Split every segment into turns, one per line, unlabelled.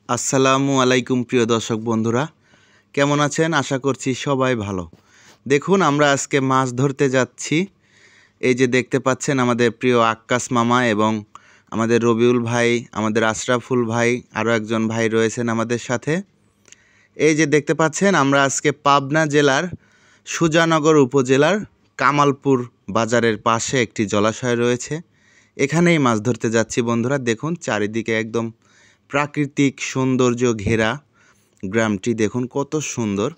আসসালামু আলাইকুম প্রিয় দর্শক বন্ধুরা, কেমন আছেন? আশা করছি সবাই ভালো। দেখুন, আমরা আজকে মাছ ধরতে যাচ্ছি। এই যে দেখতে পাচ্ছেন আমাদের প্রিয় আক্কাস মামা এবং আমাদের রবিউল ভাই, আমাদের আশরাফুল ভাই, আরও একজন ভাই রয়েছেন আমাদের সাথে। এই যে দেখতে পাচ্ছেন আমরা আজকে পাবনা জেলার সুজানগর উপজেলার কামালপুর বাজারের পাশে একটি জলাশয় রয়েছে, এখানেই মাছ ধরতে যাচ্ছি বন্ধুরা। দেখুন চারিদিকে একদম প্রাকৃতিক সৌন্দর্য ঘেরা গ্রামটি, দেখুন কত সুন্দর।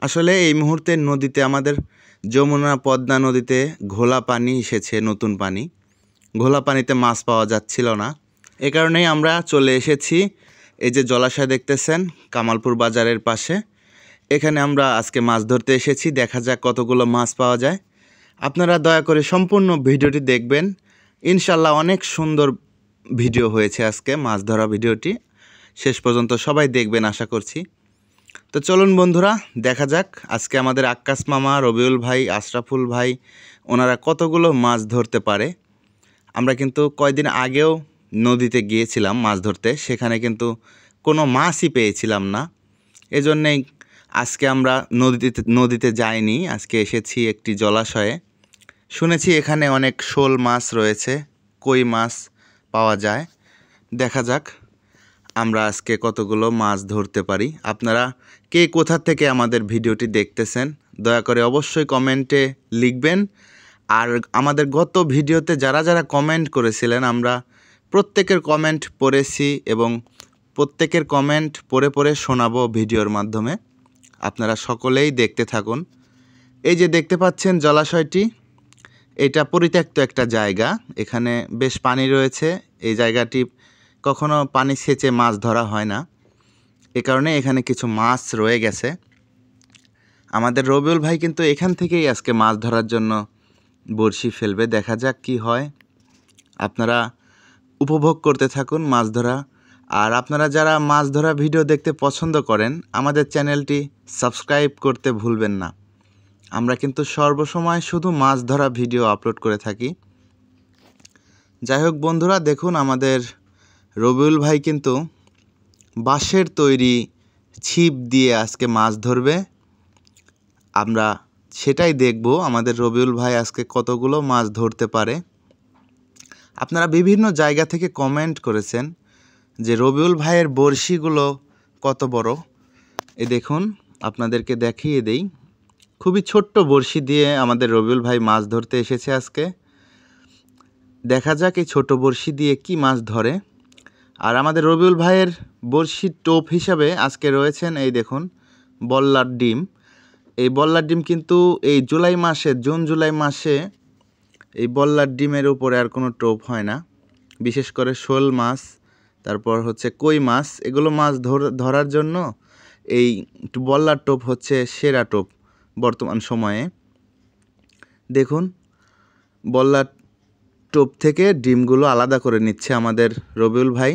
আসলে এই মুহূর্তে নদীতে আমাদের যমুনা পদ্মা নদীতে ঘোলা পানি এসেছে, নতুন পানি। ঘোলা পানিতে মাছ পাওয়া যাচ্ছিল না, এ কারণেই আমরা চলে এসেছি এই যে জলাশয় দেখতেছেন কামালপুর বাজারের পাশে। এখানে আমরা আজকে মাছ ধরতে এসেছি, দেখা যাক কতগুলো মাছ পাওয়া যায়। আপনারা দয়া করে সম্পূর্ণ ভিডিওটি দেখবেন, ইনশাল্লাহ অনেক সুন্দর ভিডিও হয়েছে আজকে মাছ ধরা ভিডিওটি। শেষ পর্যন্ত সবাই দেখবেন আশা করছি। তো চলুন বন্ধুরা, দেখা যাক আজকে আমাদের আক্কাস মামা, রবিউল ভাই, আশরাফুল ভাই ওনারা কতগুলো মাছ ধরতে পারে। আমরা কিন্তু কয়দিন আগেও নদীতে গিয়েছিলাম মাছ ধরতে, সেখানে কিন্তু কোনো মাছই পেয়েছিলাম না। এজন্যেই আজকে আমরা নদীতে যাইনি, আজকে এসেছি একটি জলাশয়ে। শুনেছি এখানে অনেক শোল মাছ রয়েছে, কই মাছ পাওয়া যায়। দেখা যাক আমরা আজকে কতগুলো মাছ ধরতে পারি। আপনারা কে কোথা থেকে আমাদের ভিডিওটি দেখতেছেন দয়া করে অবশ্যই কমেন্টে লিখবেন। আর আমাদের গত ভিডিওতে যারা যারা কমেন্ট করেছিলেন, আমরা প্রত্যেকের কমেন্ট পড়েছি এবং প্রত্যেকের কমেন্ট পড়ে পড়ে শোনাবো ভিডিওর মাধ্যমে। আপনারা সকলেই দেখতে থাকুন। এই যে দেখতে পাচ্ছেন জলাশয়টি, এটা পরিত্যক্ত একটা জায়গা, এখানে বেশ পানি রয়েছে। এই জায়গাটি কখনো পানি সেচে মাছ ধরা হয় না, এ কারণে এখানে কিছু মাছ রয়ে গেছে। আমাদের রবিউল ভাই কিন্তু এখান থেকেই আজকে মাছ ধরার জন্য বড়শি ফেলবে, দেখা যাক কি হয়। আপনারা উপভোগ করতে থাকুন মাছ ধরা। আর আপনারা যারা মাছ ধরা ভিডিও দেখতে পছন্দ করেন, আমাদের চ্যানেলটি সাবস্ক্রাইব করতে ভুলবেন না। আমরা কিন্তু সর্বসময় শুধু মাছ ধরা ভিডিও আপলোড করে থাকি। যাই হোক বন্ধুরা, দেখুন আমাদের রবিউল ভাই কিন্তু বাঁশের তৈরি ছিপ দিয়ে আজকে মাছ ধরবে। আমরা সেটাই দেখব আমাদের রবিউল ভাই আজকে কতগুলো মাছ ধরতে পারে। আপনারা বিভিন্ন জায়গা থেকে কমেন্ট করেছেন যে রবিউল ভাইয়ের বড়শিগুলো কত বড়। এই দেখুন, আপনাদেরকে দেখিয়ে দেই। খুবই ছোট্ট বড়শি দিয়ে আমাদের রবিউল ভাই মাছ ধরতে এসেছে আজকে। দেখা যাক এই ছোট বড়শি দিয়ে কি মাছ ধরে। আর আমাদের রবিউল ভাইয়ের বড়শির টোপ হিসাবে আজকে রয়েছেন এই দেখুন বল্লার ডিম। এই বল্লার ডিম কিন্তু এই জুন জুলাই মাসে এই বল্লার ডিমের উপরে আর কোনো টোপ হয় না। বিশেষ করে শোল মাছ, তারপর হচ্ছে কই মাছ, এগুলো মাছ ধরার জন্য এই বল্লার টোপ হচ্ছে সেরা টোপ বর্তমান সময়ে। দেখুন বল্লার টোপ থেকে ডিমগুলো আলাদা করে নিচ্ছে আমাদের রবিউল ভাই।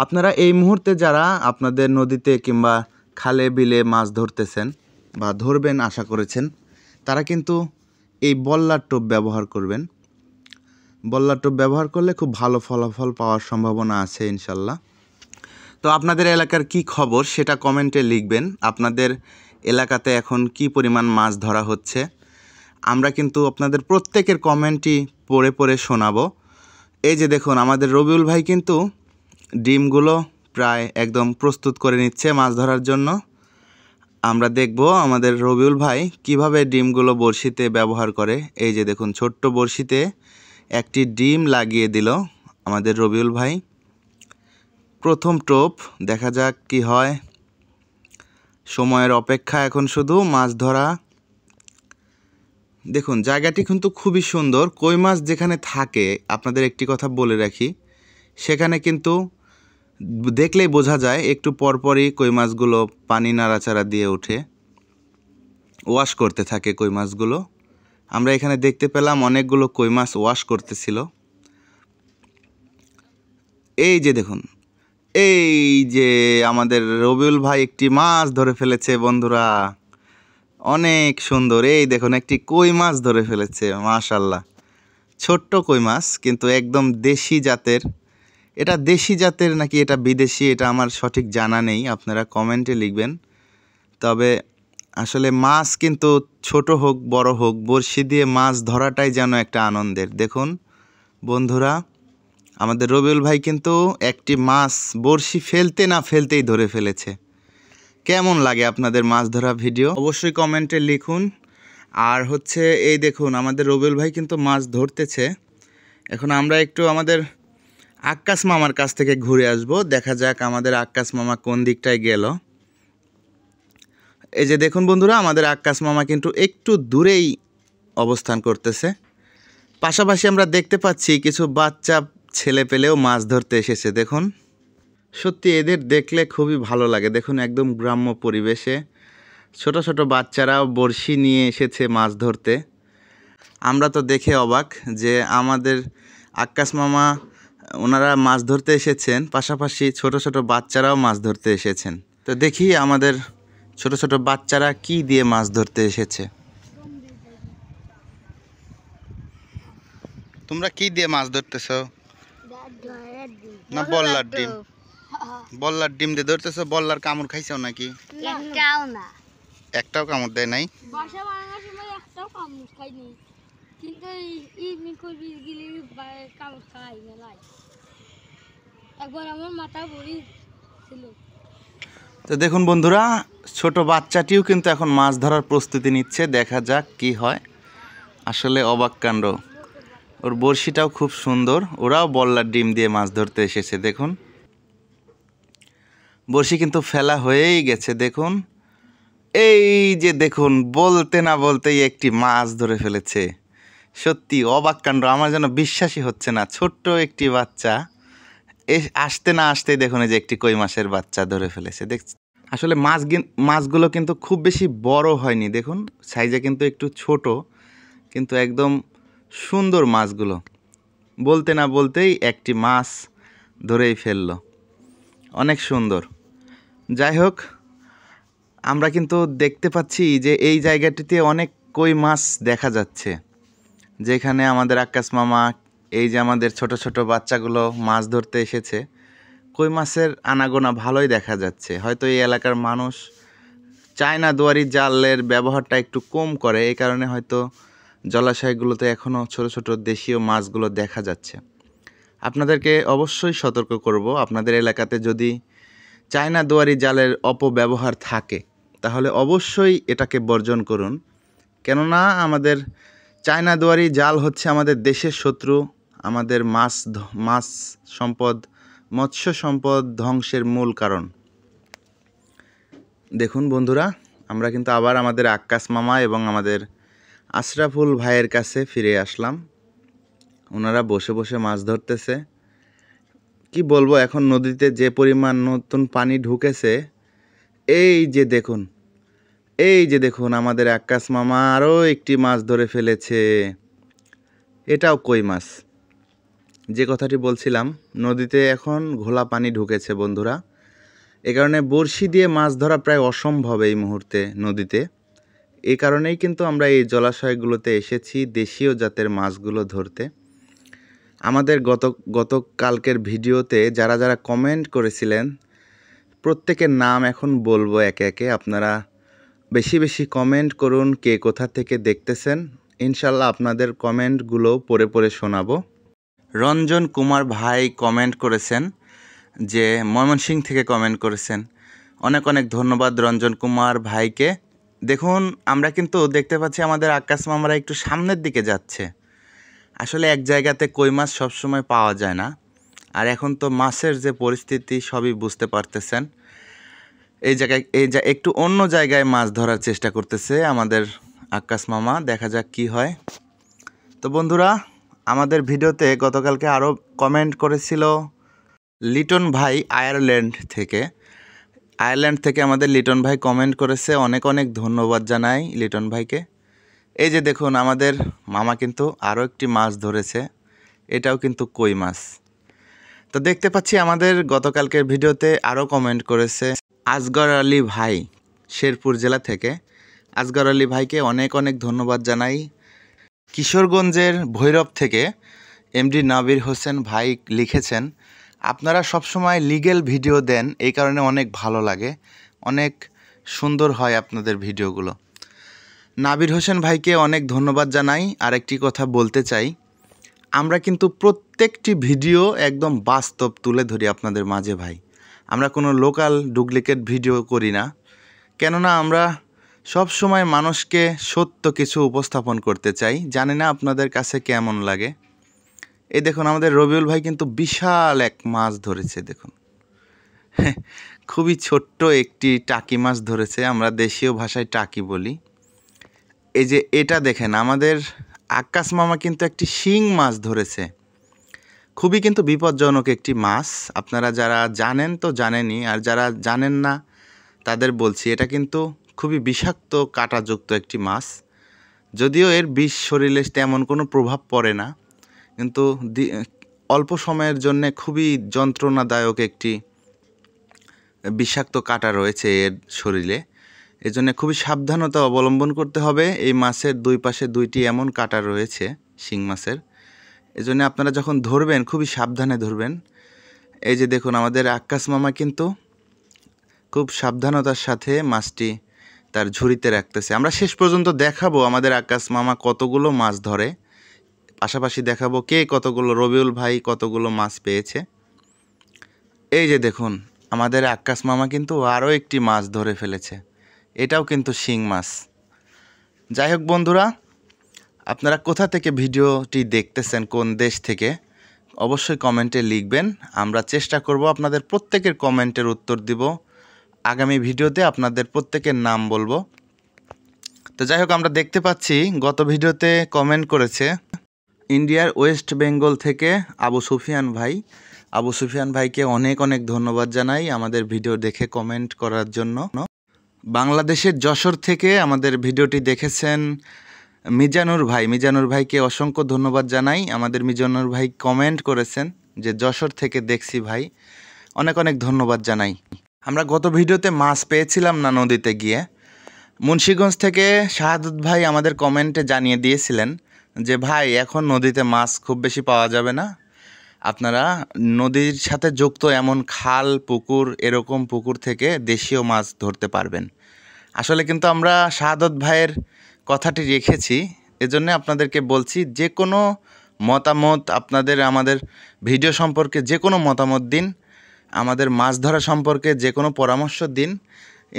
আপনারা এই মুহূর্তে যারা আপনাদের নদীতে কিংবা খালে বিলে মাছ ধরতেছেন বা ধরবেন আশা করেছেন, তারা কিন্তু এই বল্লার টোপ ব্যবহার করবেন। বল্লার টোপ ব্যবহার করলে খুব ভালো ফলাফল পাওয়ার সম্ভাবনা আছে ইনশাল্লাহ। তো আপনাদের এলাকার কি খবর সেটা কমেন্টে লিখবেন। আপনাদের এলাকাতে এখন কি পরিমাণ মাছ ধরা হচ্ছে, আমরা কিন্তু আপনাদের প্রত্যেকের কমেন্টই পড়ে পড়ে শোনাবো। এই যে দেখুন আমাদের রবিউল ভাই কিন্তু ডিমগুলো প্রায় একদম প্রস্তুত করে নিচ্ছে মাছ ধরার জন্য। আমরা দেখব আমাদের রবিউল ভাই কিভাবে ডিমগুলো বড়শিতে ব্যবহার করে। এই যে দেখুন ছোট্ট বড়শিতে একটি ডিম লাগিয়ে দিল আমাদের রবিউল ভাই। প্রথম টোপ, দেখা যাক কি হয়। সময়ের অপেক্ষা এখন শুধু মাছ ধরা। দেখুন জায়গাটি কিন্তু খুবই সুন্দর। কই মাছ যেখানে থাকে, আপনাদের একটি কথা বলে রাখি, সেখানে কিন্তু দেখলেই বোঝা যায় একটু পরপরই কই মাছগুলো পানি নাড়াচাড়া দিয়ে ওঠে, ওয়াশ করতে থাকে কই মাছগুলো। আমরা এখানে দেখতে পেলাম অনেকগুলো কই মাছ ওয়াশ করতেছিল। এই যে দেখুন, এই যে আমাদের রবিউল ভাই একটি মাছ ধরে ফেলেছে বন্ধুরা, অনেক সুন্দর। এই দেখুন একটি কই মাছ ধরে ফেলেছে, মাশাল্লাহ। ছোট্ট কই মাছ কিন্তু একদম দেশি জাতের এটা দেশি জাতের নাকি এটা বিদেশি, এটা আমার সঠিক জানা নেই, আপনারা কমেন্টে লিখবেন। তবে আসলে মাছ কিন্তু ছোট হোক বড় হোক, বড়শি দিয়ে মাছ ধরাটাই যেন একটা আনন্দের। দেখুন বন্ধুরা, আমাদের রবিউল ভাই কিন্তু একটি মাছ বড়শি ফেলতে না ফেলতেই ধরে ফেলেছে। কেমন লাগে আপনাদের মাছ ধরা ভিডিও অবশ্যই কমেন্টে লিখুন। আর হচ্ছে এই দেখুন আমাদের রবিউল ভাই কিন্তু মাছ ধরতেছে। এখন আমরা একটু আমাদের আক্কাস মামার কাছ থেকে ঘুরে আসব, দেখা যাক আমাদের আক্কাস মামা কোন দিকটায় গেল। এই যে দেখুন বন্ধুরা, আমাদের আক্কাস মামা কিন্তু একটু দূরেই অবস্থান করতেছে। পাশাপাশি আমরা দেখতে পাচ্ছি কিছু বাচ্চা ছেলে পেলেও মাছ ধরতে এসেছে। দেখুন সত্যি এদের দেখলে খুবই ভালো লাগে। দেখুন একদম গ্রাম্য পরিবেশে ছোট ছোট বাচ্চারাও বড়শি নিয়ে এসেছে মাছ ধরতে। আমরা তো দেখে অবাক যে আমাদের আক্কাস মামা ওনারা মাছ ধরতে এসেছেন, পাশাপাশি ছোট ছোট বাচ্চারাও মাছ ধরতে এসেছেন। তো দেখি আমাদের ছোট ছোট বাচ্চারা কি দিয়ে মাছ ধরতে এসেছে। তোমরা কি দিয়ে মাছ ধরতেছো? না বল্লার ডিম? বল্লার ডিম দিয়ে ধরতেছো? বল্লার কামড় খাইছো নাকি? একটাও কামড় দেয় নাই? তো দেখুন বন্ধুরা, ছোট বাচ্চাটিও কিন্তু এখন মাছ ধরার প্রস্তুতি নিচ্ছে। দেখা যাক কি হয়। আসলে অবাক কাণ্ড। ওর বড়শিটাও খুব সুন্দর, ওরাও বল্লার ডিম দিয়ে মাছ ধরতে এসেছে। দেখুন বড়শি কিন্তু ফেলা হয়েই গেছে। দেখুন এই যে দেখুন, বলতে না বলতেই একটি মাছ ধরে ফেলেছে। সত্যি অবাক কাণ্ড, আমার যেন বিশ্বাসই হচ্ছে না। ছোট্ট একটি বাচ্চা আসতে না আসতেই দেখুন এই যে একটি কই মাছের বাচ্চা ধরে ফেলেছে। আসলে মাছগুলো কিন্তু খুব বেশি বড় হয়নি। দেখুন সাইজে কিন্তু একটু ছোট, কিন্তু একদম সুন্দর মাছগুলো। বলতে না বলতেই একটি মাছ ধরেই ফেললো, অনেক সুন্দর। যাই হোক, আমরা কিন্তু দেখতে পাচ্ছি যে এই জায়গাটিতে অনেক কই মাছ দেখা যাচ্ছে, যেখানে আমাদের আক্কাস মামা এই যে আমাদের ছোট ছোট বাচ্চাগুলো মাছ ধরতে এসেছে। কই মাছের আনাগোনা ভালোই দেখা যাচ্ছে। হয়তো এই এলাকার মানুষ চায়না দুয়ারি জালের ব্যবহারটা একটু কম করে, এই কারণে হয়তো জলাশয়গুলোতে এখনও ছোট ছোট দেশীয় মাছগুলো দেখা যাচ্ছে। আপনাদেরকে অবশ্যই সতর্ক করব, আপনাদের এলাকাতে যদি চায়না দুয়ারি জালের অপব্যবহার থাকে তাহলে অবশ্যই এটাকে বর্জন করুন। কেননা আমাদের চায়না দুয়ারি জাল হচ্ছে আমাদের দেশের শত্রু, আমাদের মাছ সম্পদ, মৎস্য সম্পদ ধ্বংসের মূল কারণ। দেখুন বন্ধুরা, আমরা কিন্তু আবার আমাদের আক্কাস মামা এবং আমাদের আশরাফুল ভাইয়ের কাছে ফিরে আসলাম। ওনারা বসে বসে মাছ ধরতেছে। কি বলবো, এখন নদীতে যে পরিমাণ নতুন পানি ঢুকেছে, এই যে দেখুন আমাদের আক্কাস মামা আরও একটি মাছ ধরে ফেলেছে। এটাও কই মাছ। যে কথাটি বলছিলাম, নদীতে এখন ঘোলা পানি ঢুকেছে বন্ধুরা, এ কারণে বড়শি দিয়ে মাছ ধরা প্রায় অসম্ভব এই মুহূর্তে নদীতে। এই কারণেই কিন্তু আমরা এই জলাশয়গুলোতে এসেছি দেশীয় জাতের মাছগুলো ধরতে। আমাদের গতকালকের ভিডিওতে যারা যারা কমেন্ট করেছিলেন প্রত্যেকের নাম এখন বলবো একে একে। আপনারা বেশি বেশি কমেন্ট করুন, কে কোথা থেকে দেখতেছেন। ইনশাল্লাহ আপনাদের কমেন্টগুলো পড়ে পড়ে শোনাবো। রঞ্জন কুমার ভাই কমেন্ট করেছেন, যে ময়মনসিংহ থেকে কমেন্ট করেছেন। অনেক অনেক ধন্যবাদ রঞ্জন কুমার ভাইকে। দেখুন আমরা কিন্তু দেখতে পাচ্ছি আমাদের আক্কাস মামারা একটু সামনের দিকে যাচ্ছে। আসলে এক জায়গাতে কই মাছ সবসময় পাওয়া যায় না, আর এখন তো মাছের যে পরিস্থিতি সবই বুঝতে পারতেছেন। এই জায়গায় একটু অন্য জায়গায় মাছ ধরার চেষ্টা করতেছে আমাদের আক্কাস মামা। দেখা যাক কি হয়। তো বন্ধুরা, আমাদের ভিডিওতে গতকালকে আরও কমেন্ট করেছিল লিটন ভাই আয়ারল্যান্ড থেকে আমাদের লিটন ভাই কমেন্ট করেছে। অনেক অনেক ধন্যবাদ জানাই লিটন ভাইকে। এই যে দেখুন আমাদের মামা কিন্তু আরও একটি মাছ ধরেছে, এটাও কিন্তু কই মাছ। তো দেখতে পাচ্ছি আমাদের গতকালকের ভিডিওতে আরও কমেন্ট করেছে আসগর আলী ভাই, শেরপুর জেলা থেকে। আসগর আলী ভাইকে অনেক অনেক ধন্যবাদ জানাই। কিশোরগঞ্জের ভৈরব থেকে এমডি নাবির হোসেন ভাই লিখেছেন, আপনারা সবসময় লিগ্যাল ভিডিও দেন, এই কারণে অনেক ভালো লাগে, অনেক সুন্দর হয় আপনাদের ভিডিওগুলো। নাবির হোসেন ভাইকে অনেক ধন্যবাদ জানাই। আরেকটি কথা বলতে চাই, আমরা কিন্তু প্রত্যেকটি ভিডিও একদম বাস্তব তুলে ধরি আপনাদের মাঝে ভাই। আমরা কোনো লোকাল ডুপ্লিকেট ভিডিও করি না, কেননা আমরা সব সময় মানুষকে সত্য কিছু উপস্থাপন করতে চাই। জানি না আপনাদের কাছে কেমন লাগে। এই দেখুন আমাদের রবিউল ভাই কিন্তু বিশাল এক মাছ ধরেছে, দেখুন খুবই ছোট্ট একটি টাকি মাছ ধরেছে, আমরা দেশীয় ভাষায় টাকি বলি। এই যে এটা দেখেন, আমাদের আক্কাস মামা কিন্তু একটি শিং মাছ ধরেছে। খুবই কিন্তু বিপজ্জনক একটি মাছ, আপনারা যারা জানেন তো জানেনই, আর যারা জানেন না তাদের বলছি, এটা কিন্তু খুবই বিষাক্ত কাঁটাযুক্ত একটি মাছ। যদিও এর বিষ শরীরে তেমন কোনো প্রভাব পড়ে না, কিন্তু অল্প সময়ের জন্যে খুবই যন্ত্রণাদায়ক একটি বিষাক্ত কাঁটা রয়েছে এর শরীরে। এজন্য খুবই সাবধানতা অবলম্বন করতে হবে। এই মাছের দুই পাশে দুইটি এমন কাঁটা রয়েছে শিং মাছের, এজন্য আপনারা যখন ধরবেন খুবই সাবধানে ধরবেন। এই যে দেখুন আমাদের আক্কাস মামা কিন্তু খুব সাবধানতার সাথে মাছটি তার ঝুড়িতে রাখতেছে। আমরা শেষ পর্যন্ত দেখাবো আমাদের আক্কাস মামা কতগুলো মাছ ধরে, পাশাপাশি দেখাবো কে কতগুলো, রবিউল ভাই কতগুলো মাছ পেয়েছে। এই যে দেখুন আমাদের আক্কাস মামা কিন্তু আরও একটি মাছ ধরে ফেলেছে, এটাও কিন্তু শিং মাছ। যাই হোক বন্ধুরা, আপনারা কোথা থেকে ভিডিওটি দেখতেছেন, কোন দেশ থেকে, অবশ্যই কমেন্টে লিখবেন। আমরা চেষ্টা করব আপনাদের প্রত্যেকের কমেন্টের উত্তর দিব। আগামী ভিডিওতে আপনাদের প্রত্যেকের নাম বলবো। তো যাই হোক, আমরা দেখতে পাচ্ছি গত ভিডিওতে কমেন্ট করেছে ইন্ডিয়ার ওয়েস্ট বেঙ্গল থেকে আবু সুফিয়ান ভাই। আবু সুফিয়ান ভাইকে অনেক অনেক ধন্যবাদ জানাই আমাদের ভিডিও দেখে কমেন্ট করার জন্য। বাংলাদেশের যশোর থেকে আমাদের ভিডিওটি দেখেছেন মিজানুর ভাই, মিজানুর ভাইকে অসংখ্য ধন্যবাদ জানাই। আমাদের মিজানুর ভাই কমেন্ট করেছেন যে যশোর থেকে দেখছি ভাই, অনেক অনেক ধন্যবাদ জানাই। আমরা গত ভিডিওতে মাছ পেয়েছিলাম না নদীতে গিয়ে। মুন্সিগঞ্জ থেকে শাহাদত ভাই আমাদের কমেন্টে জানিয়ে দিয়েছিলেন যে ভাই এখন নদীতে মাছ খুব বেশি পাওয়া যাবে না, আপনারা নদীর সাথে যুক্ত এমন খাল পুকুর, এরকম পুকুর থেকে দেশীয় মাছ ধরতে পারবেন। আসলে কিন্তু আমরা শাহাদত ভাইয়ের কথাটি রেখেছি, এজন্য আপনাদেরকে বলছি যে কোনো মতামত আপনাদের আমাদের ভিডিও সম্পর্কে যে কোনো মতামত দিন, আমাদের মাছ ধরা সম্পর্কে যে কোনো পরামর্শ দিন,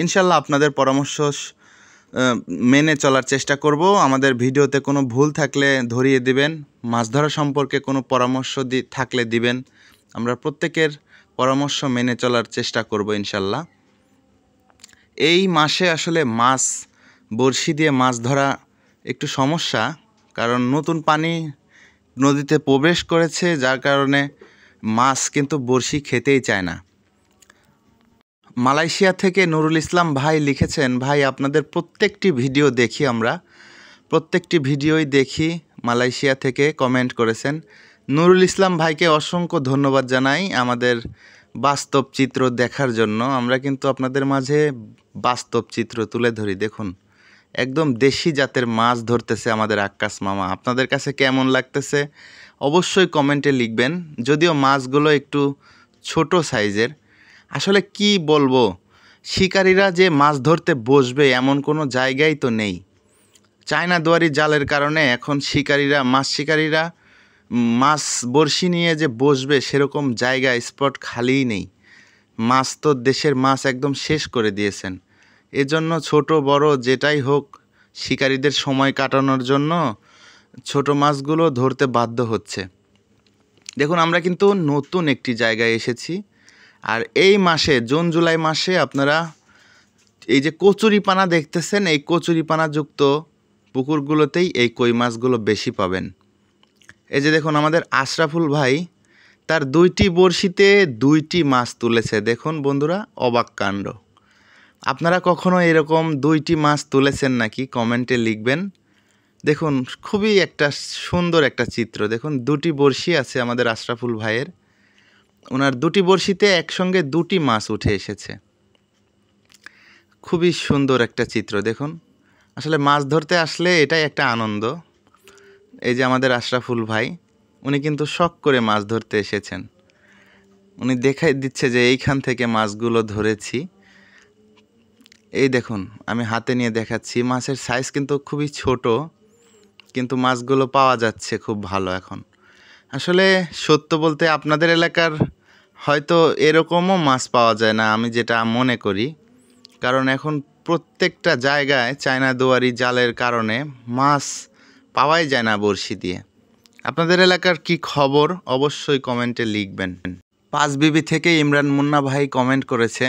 ইনশাল্লাহ আপনাদের পরামর্শ মেনে চলার চেষ্টা করব। আমাদের ভিডিওতে কোনো ভুল থাকলে ধরিয়ে দিবেন, মাছ ধরা সম্পর্কে কোনো পরামর্শ থাকলে দিবেন, আমরা প্রত্যেকের পরামর্শ মেনে চলার চেষ্টা করব ইনশাল্লাহ। এই মাসে আসলে মাছ বড়শি দিয়ে মাছ ধরা একটু সমস্যা, কারণ নতুন পানি নদীতে প্রবেশ করেছে, যার কারণে মাছ কিন্তু বড়শি খেতেই চায় না। মালয়েশিয়া থেকে নুরুল ইসলাম ভাই লিখেছেন, ভাই আপনাদের প্রত্যেকটি ভিডিও দেখি, আমরা প্রত্যেকটি ভিডিওই দেখি। মালয়েশিয়া থেকে কমেন্ট করেছেন। নুরুল ইসলাম ভাইকে অসংখ্য ধন্যবাদ জানাই আমাদের বাস্তব চিত্র দেখার জন্য। আমরা কিন্তু আপনাদের মাঝে বাস্তব চিত্র তুলে ধরি। দেখুন একদম দেশি জাতের মাছ ধরতেছে আমাদের আক্কাস মামা। আপনাদের কাছে কেমন লাগতেছে অবশ্যই কমেন্টে লিখবেন। যদিও মাছগুলো একটু ছোট সাইজের, আসলে কি বলবো, শিকারীরা যে মাছ ধরতে বসবে এমন কোনো জায়গাই তো নেই। চায়না দুয়ারি জালের কারণে এখন মাছ শিকারীরা মাছ বড়শি নিয়ে যে বসবে সেরকম জায়গা স্পট খালিই নেই। মাছ তো দেশের মাছ একদম শেষ করে দিয়েছেন। এজন্য ছোট বড় যেটাই হোক, শিকারীদের সময় কাটানোর জন্য ছোট মাছগুলো ধরতে বাধ্য হচ্ছে। দেখুন আমরা কিন্তু নতুন একটি জায়গায় এসেছি, আর এই মাসে জুন জুলাই মাসে আপনারা এই যে কচুরিপানা দেখতেছেন, এই কচুরিপানাযুক্ত পুকুরগুলোতেই এই কই মাছগুলো বেশি পাবেন। এই যে দেখুন আমাদের আশরাফুল ভাই তার 2টি বড়শিতে 2টি মাছ তুলেছে। দেখুন বন্ধুরা, অবাক কাণ্ড। আপনারা কখনো এরকম 2টি মাছ তুলেছেন নাকি কমেন্টে লিখবেন। দেখুন খুবই একটা সুন্দর একটা চিত্র। দেখুন 2টি বড়শি আছে আমাদের আশরাফুল ভাইয়ের, ওনার 2টি বড়শিতে একসঙ্গে 2টি মাছ উঠে এসেছে। খুবই সুন্দর একটা চিত্র। দেখুন আসলে মাছ ধরতে আসলে এটাই একটা আনন্দ। এই যে আমাদের আশরাফুল ভাই, উনি কিন্তু শখ করে মাছ ধরতে এসেছেন। উনি দেখাই দিচ্ছে যে এইখান থেকে মাছগুলো ধরেছি। এই দেখুন আমি হাতে নিয়ে দেখাচ্ছি, মাছের সাইজ কিন্তু খুবই ছোট, কিন্তু মাছগুলো পাওয়া যাচ্ছে খুব ভালো। এখন আসলে সত্য বলতে আপনাদের এলাকার হয়তো এরকমও মাছ পাওয়া যায় না, আমি যেটা মনে করি, কারণ এখন প্রত্যেকটা জায়গায় চায়না দুয়ারি জালের কারণে মাছ পাওয়াই যায় না বড়শি দিয়ে। আপনাদের এলাকার কি খবর অবশ্যই কমেন্টে লিখবেন। পাঁচ বিবি থেকে ইমরান মুন্না ভাই কমেন্ট করেছে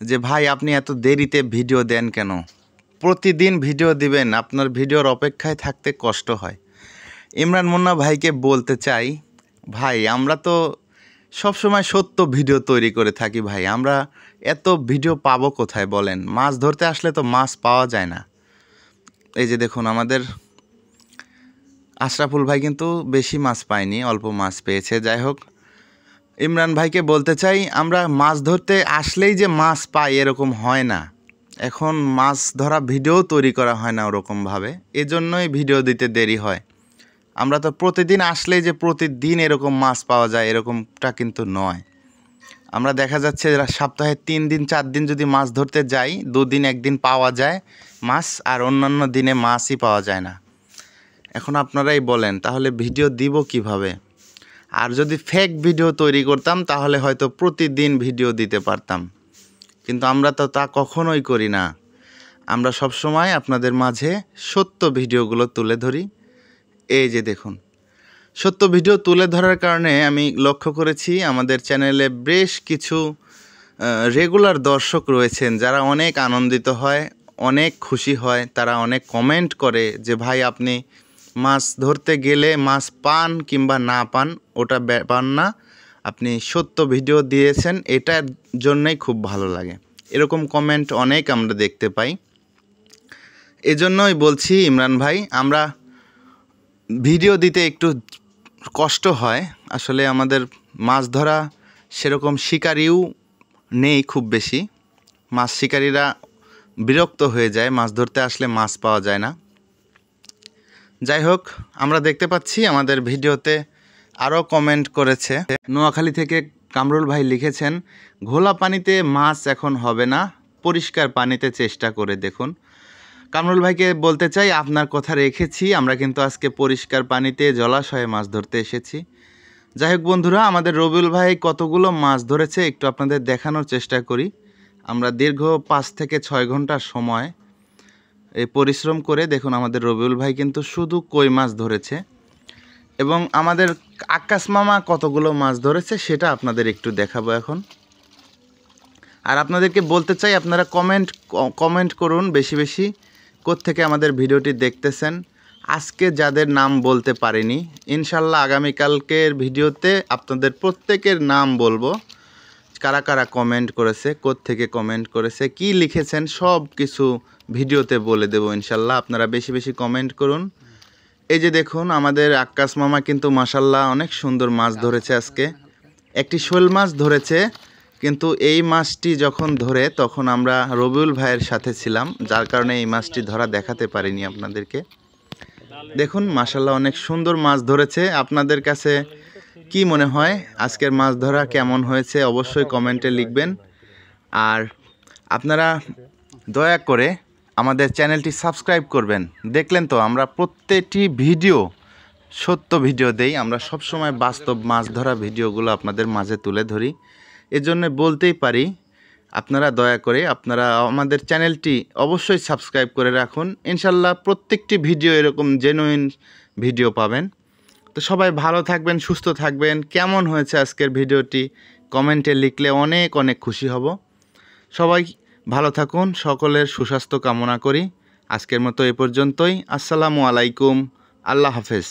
যে ভাই আপনি এত দেরিতে ভিডিও দেন কেন? প্রতিদিন ভিডিও দিবেন, আপনার ভিডিওর অপেক্ষায় থাকতে কষ্ট হয়। ইমরান মুন্না ভাইকে বলতে চাই, ভাই আমরা তো সবসময় সত্য ভিডিও তৈরি করে থাকি ভাই, আমরা এত ভিডিও পাবো কোথায় বলেন? মাছ ধরতে আসলে তো মাছ পাওয়া যায় না। এই যে দেখুন আমাদের আশরাফুল ভাই কিন্তু বেশি মাছ পায়নি, অল্প মাছ পেয়েছে। যাই হোক, ইমরান ভাইকে বলতে চাই, আমরা মাছ ধরতে আসলেই যে মাছ পাই এরকম হয় না। এখন মাছ ধরা ভিডিও তৈরি করা হয় না ওরকমভাবে, এজন্যই ভিডিও দিতে দেরি হয়। আমরা তো প্রতিদিন আসলেই যে প্রতিদিন এরকম মাছ পাওয়া যায় এরকমটা কিন্তু নয়। আমরা দেখা যাচ্ছে সপ্তাহে 3 দিন 4 দিন যদি মাছ ধরতে যাই, 2 দিন 1 দিন পাওয়া যায় মাছ, আর অন্যান্য দিনে মাছই পাওয়া যায় না। এখন আপনারাই বলেন তাহলে ভিডিও দিব কিভাবে? আর যদি ফেক ভিডিও তৈরি করতাম তাহলে হয়তো প্রতিদিন ভিডিও দিতে পারতাম, কিন্তু আমরা তো তা কখনোই করি না। আমরা সবসময় আপনাদের মাঝে সত্য ভিডিওগুলো তুলে ধরি। এই যে দেখুন, সত্য ভিডিও তুলে ধরার কারণে আমি লক্ষ্য করেছি আমাদের চ্যানেলে বেশ কিছু রেগুলার দর্শক রয়েছেন যারা অনেক আনন্দিত হয়, অনেক খুশি হয়, তারা অনেক কমেন্ট করে যে ভাই আপনি মাছ ধরতে গেলে মাছ পান কিংবা না পান ওটা ব্যাপার না, আপনি সত্য ভিডিও দিয়েছেন, এটার জন্যই খুব ভালো লাগে। এরকম কমেন্ট অনেক আমরা দেখতে পাই। এজন্যই বলছি ইমরান ভাই, আমরা ভিডিও দিতে একটু কষ্ট হয়। আসলে আমাদের মাছ ধরা সেরকম শিকারিও নেই খুব বেশি, মাছ শিকারীরা বিরক্ত হয়ে যায়, মাছ ধরতে আসলে মাছ পাওয়া যায় না। যাই হোক, আমরা দেখতে পাচ্ছি আমাদের ভিডিওতে আরও কমেন্ট করেছে। নোয়াখালী থেকে কামরুল ভাই লিখেছেন, ঘোলা পানিতে মাছ এখন হবে না, পরিষ্কার পানিতে চেষ্টা করে দেখুন। কামরুল ভাইকে বলতে চাই, আপনার কথা রেখেছি, আমরা কিন্তু আজকে পরিষ্কার পানিতে জলাশয়ে মাছ ধরতে এসেছি। যাই হোক বন্ধুরা, আমাদের রবিউল ভাই কতগুলো মাছ ধরেছে একটু আপনাদের দেখানোর চেষ্টা করি। আমরা দীর্ঘ 5 থেকে 6 ঘন্টা সময় এই পরিশ্রম করে দেখুন আমাদের রবিউল ভাই কিন্তু শুধু কই মাছ ধরেছে, এবং আমাদের আক্কাস মামা কতগুলো মাছ ধরেছে সেটা আপনাদের একটু দেখাবো এখন। আর আপনাদেরকে বলতে চাই, আপনারা কমেন্ট করুন বেশি বেশি, কোত্থেকে আমাদের ভিডিওটি দেখতেছেন। আজকে যাদের নাম বলতে পারিনি, ইনশাল্লাহ আগামীকালকের ভিডিওতে আপনাদের প্রত্যেকের নাম বলবো, কারা কারা কমেন্ট করেছে, কোত্থেকে কমেন্ট করেছে, কি লিখেছেন, সব কিছু ভিডিওতে বলে দেবো ইনশাল্লাহ। আপনারা বেশি বেশি কমেন্ট করুন। এই যে দেখুন আমাদের আক্কাস মামা কিন্তু মাশাল্লাহ অনেক সুন্দর মাছ ধরেছে আজকে। একটি শোল মাছ ধরেছে, কিন্তু এই মাছটি যখন ধরে তখন আমরা রবিউল ভাইয়ের সাথে ছিলাম, যার কারণে এই মাছটি ধরা দেখাতে পারিনি আপনাদেরকে। দেখুন মাশাল্লাহ অনেক সুন্দর মাছ ধরেছে। আপনাদের কাছে কি মনে হয় আজকের মাছ ধরা কেমন হয়েছে অবশ্যই কমেন্টে লিখবেন। আর আপনারা দয়া করে আমাদের চ্যানেলটি সাবস্ক্রাইব করবেন। দেখলেন তো আমরা প্রত্যেকটি ভিডিও সত্য ভিডিও দেই, আমরা সবসময় বাস্তব মাছ ধরা ভিডিওগুলো আপনাদের মাঝে তুলে ধরি। এজন্য বলতেই পারি, আপনারা দয়া করে আপনারা আমাদের চ্যানেলটি অবশ্যই সাবস্ক্রাইব করে রাখুন। ইনশাল্লাহ প্রত্যেকটি ভিডিও এরকম জেনুইন ভিডিও পাবেন। তো সবাই ভালো থাকবেন, সুস্থ থাকবেন। কেমন হয়েছে আজকের ভিডিওটি কমেন্টে লিখলে অনেক অনেক খুশি হব। সবাই ভালো থাকুন, সকলের সুস্বাস্থ্য কামনা করি। আজকের মতো এ পর্যন্তই। আসসালামু আলাইকুম, আল্লাহ হাফেজ।